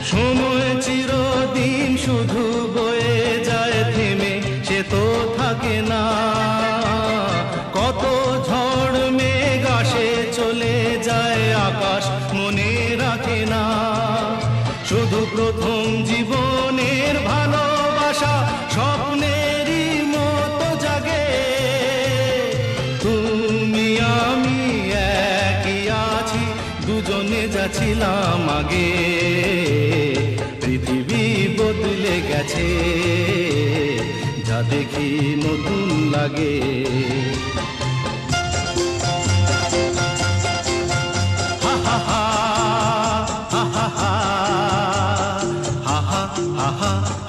সময় চিরদিন শুধু বয়ে যায়, থেমে সে তো থাকে না। কত ঝড় মেঘ আসে চলে যায়, আকাশ মনে রাখে না। শুধু প্রথম জীবনের ভালোবাসা স্বপ্নেরই মতো জাগে। তুমি আমি একই আছি, দুজনে যাচ্ছিলাম আগে। পৃথিবী বদলে গেছে, যা দেখি নতুন লাগে। হা হা হা হা হা হা হা হা হা।